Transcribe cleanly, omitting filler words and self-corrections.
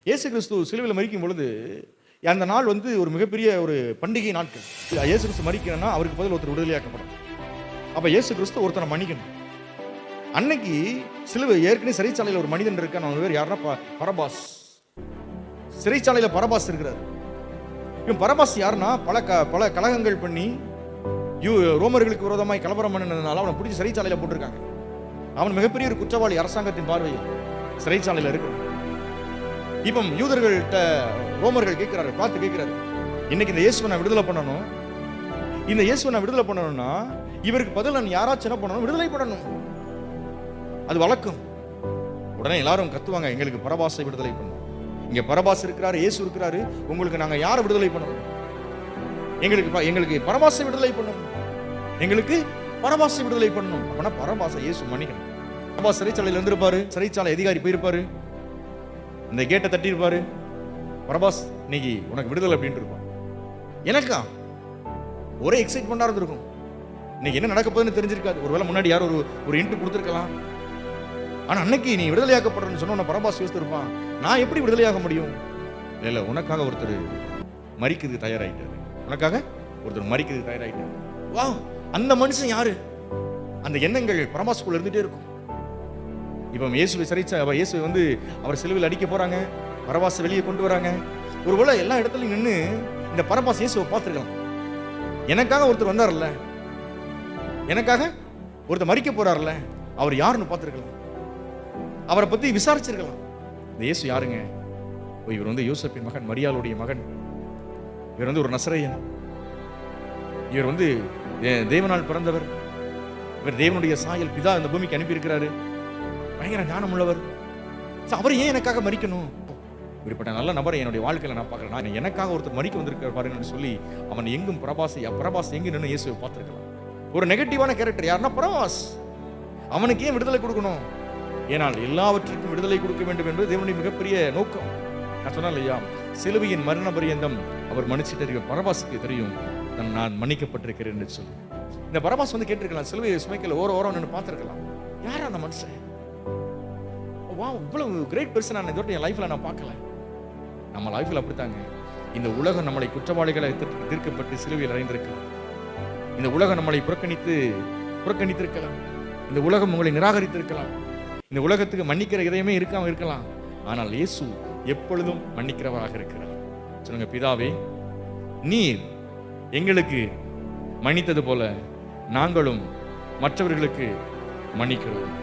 இயேசு கிறிஸ்து சிலுவையில் மரிக்கும் பொழுது அந்த நாள் வந்து ஒரு மிகப்பெரிய ஒரு பண்டிகை நாட்கள். இயேசு கிறிஸ்து மரிக்கணும்னா அவருக்கு பதில் ஒருத்தர் விடுதலையாக்கப்படும். அப்ப இயேசு கிறிஸ்து ஒருத்தரை மன்னிக்கணும். அன்னைக்கு சிலுவை ஏற்கனவே சிறைச்சாலையில் ஒரு மனிதன் இருக்கான். அவன் பேர் யாருன்னா பரபாஸ். சிறைச்சாலையில் பரபாஸ் இருக்கிறார். இவன் பரபாஸ் யாருன்னா பல கலகங்கள் பண்ணி ரோமர்களுக்கு விரோதமாய் கலவரம் பண்ணினதுனால அவனை பிடிச்சி சிறைச்சாலையில் போட்டிருக்காங்க. அவன் மிகப்பெரிய ஒரு குற்றவாளி அரசாங்கத்தின் பார்வையில் சிறைச்சாலையில் இருக்கிறான். இப்போ யூதர்கள்ட்ட ரோமர்கள் கேட்கிறாரு, பார்த்து கேட்கிறாரு, இன்னைக்கு இந்த இயேசுவை நான் விடுதலை பண்ணணும். இந்த இயேசுவை நான் விடுதலை பண்ணணும்னா இவருக்கு பதில் நான் யாராச்சும் என்ன பண்ணணும்? விடுதலை பண்ணணும். அது வழக்கம். உடனே எல்லாரும் கத்துவாங்க, எங்களுக்கு பரபாசை விடுதலை பண்ணணும். இங்க பரபாஸ் இருக்கிறாரு, இயேசு இருக்கிறாரு, உங்களுக்கு நாங்க யாரை விடுதலை பண்ணணும்? எங்களுக்கு பரபாசை விடுதலை பண்ணணும். எங்களுக்கு பரபாசை விடுதலை பண்ணணும். அப்படின்னா பரபாசை இயேசு மன்னிக்கணும். பரபாஸ் சிறைச்சாலையில் இருந்திருப்பாரு, சிறைச்சாலை அதிகாரி போயிருப்பாரு, இந்த கேட்டை தட்டி இருப்பாரு, பரபாஸ் இன்னைக்கு உனக்கு விடுதலை அப்படின்ட்டு இருப்பான். எனக்கா ஒரே எக்ஸைட்மெண்டா இருந்திருக்கும். இன்னைக்கு என்ன நடக்க போகுதுன்னு தெரிஞ்சிருக்காது. ஒருவேளை முன்னாடி யாரும் ஒரு இன்ட்டு கொடுத்துருக்கலாம். ஆனா அன்னைக்கு நீ விடுதலையாக்கப்படுறன்னு சொன்ன பரபாஸ் யோசித்திருப்பான், நான் எப்படி விடுதலையாக முடியும்? இல்ல, உனக்காக ஒருத்தர் மரிக்கிறதுக்கு தயாராயிட்டாரு. உனக்காக ஒருத்தர் மரிக்கிறதுக்கு தயாராயிட்டாரு. வா, அந்த மனுஷன் யாரு? அந்த எண்ணங்கள் பரபாஸ்குள்ள இருந்துட்டே இருக்கும். இப்போ இயேசுவை இயேசுவை வந்து அவர் சிலுவையில் அடிக்க போறாங்க, பரபாசை வெளியே கொண்டு வராங்க. ஒருவேளை எல்லா இடத்துலையும் நின்று இந்த பரபாஸ் இயேசுவை பார்த்துருக்கலாம். எனக்காக ஒருத்தர் வந்தார்ல, எனக்காக ஒருத்தர் மரிக்க போறார்ல, அவர் யாருன்னு பார்த்துருக்கலாம். அவரை பத்தி விசாரிச்சிருக்கலாம். இந்த இயேசு யாருங்க? இவர் வந்து யோசேப்பின் மகன், மரியாளுடைய மகன். இவர் வந்து ஒரு நசரேயன். இவர் வந்து தேவனால் பிறந்தவர். இவர் தேவனுடைய சாயல், பிதா இந்த பூமிக்கு அனுப்பி இருக்கிறாரு. பயங்கர ஞானம் உள்ளவர். அவர் ஏன் எனக்காக மரிக்கணும்? இப்படிப்பட்ட நல்ல நபரை என்னுடைய வாழ்க்கையில நான் பார்க்கிறேன். நான் எனக்காக ஒருத்தர் மரிக்க வந்திருக்கிற பாருங்கன்னு சொல்லி அவன் எங்கும் பரபாஸ் எங்கு நின்று இயேசுவை பார்த்திருக்கலாம். ஒரு நெகட்டிவான கேரக்டர் யாருன்னா பரபாஸ். அவனுக்கு ஏன் விடுதலை கொடுக்கணும்? ஏனால் எல்லாவற்றிற்கும் விடுதலை கொடுக்க வேண்டும் என்பது தேவனுடைய மிகப்பெரிய நோக்கம். நான் சொன்னேன் இல்லையா, சிலுவையின் மரண பரியந்தம் அவர் மன்னிச்சிட்டு இருக்க பரபாஸுக்கு தெரியும் நான் மன்னிக்கப்பட்டிருக்கிறேன் என்று சொல்லி. இந்த பரபாஸ் வந்து கேட்டிருக்கலாம், சிலுவையை சுமைக்கல ஓரம் நின்று பார்த்திருக்கலாம், யார் அந்த மனுஷன்? இவ்வளவு கிரேட் பர்சன் நான் இதோட என் லைஃப்ல நான் பார்க்கல. நம்ம லைஃப்ல அப்படித்தாங்க. இந்த உலகம் நம்மளை குற்றவாளிகளை தீர்க்கப்பட்டு சிலுவையில் அறைந்திருக்கலாம். இந்த உலகம் நம்மளை புறக்கணித்திருக்கலாம். இந்த உலகம் உங்களை நிராகரித்திருக்கலாம். இந்த உலகத்துக்கு மன்னிக்கிற இதயமே இருக்கலாம். ஆனால் இயேசு எப்பொழுதும் மன்னிக்கிறவராக இருக்கிறார். சொல்லுங்க, பிதாவே, நீர் எங்களுக்கு மன்னித்தது போல நாங்களும் மற்றவர்களுக்கு மன்னிக்கிறோம்.